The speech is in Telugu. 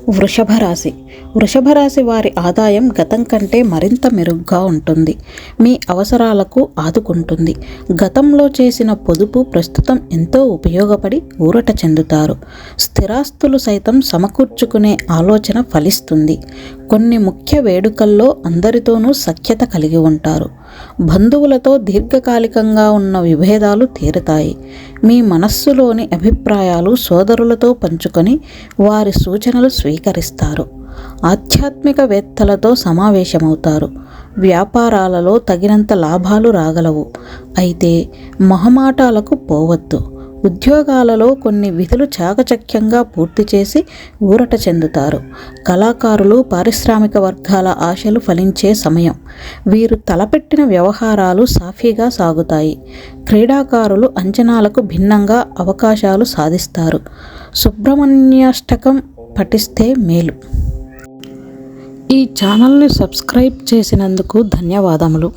వృషభ రాశి. వృషభ రాశి వారి ఆదాయం గతం కంటే మరింత మెరుగ్గా ఉంటుంది. మీ అవసరాలకు ఆదుకుంటుంది. గతంలో చేసిన పొదుపు ప్రస్తుతం ఎంతో ఉపయోగపడి ఊరట చెందుతారు. స్థిరాస్తులు సైతం సమకూర్చుకునే ఆలోచన ఫలిస్తుంది. కొన్ని ముఖ్య వేడుకల్లో అందరితోనూ సఖ్యత కలిగి ఉంటారు. బంధువులతో దీర్ఘకాలికంగా ఉన్న విభేదాలు తీరుతాయి. మీ మనస్సులోని అభిప్రాయాలు సోదరులతో పంచుకొని వారి సూచనలు స్వీకరిస్తారు. ఆధ్యాత్మికవేత్తలతో సమావేశమవుతారు. వ్యాపారాలలో తగినంత లాభాలు రాగలవు. అయితే మొహమాటాలకు పోవద్దు. ఉద్యోగాలలో కొన్ని విధులు చాకచక్యంగా పూర్తి చేసి ఊరట చెందుతారు. కళాకారులు, పారిశ్రామిక వర్గాల ఆశలు ఫలించే సమయం. వీరు తలపెట్టిన వ్యవహారాలు సాఫీగా సాగుతాయి. క్రీడాకారులు అంచనాలకు భిన్నంగా అవకాశాలు సాధిస్తారు. సుబ్రహ్మణ్యాష్టకం పఠిస్తే మేలు. ఈ ఛానల్ని సబ్స్క్రైబ్ చేసినందుకు ధన్యవాదములు.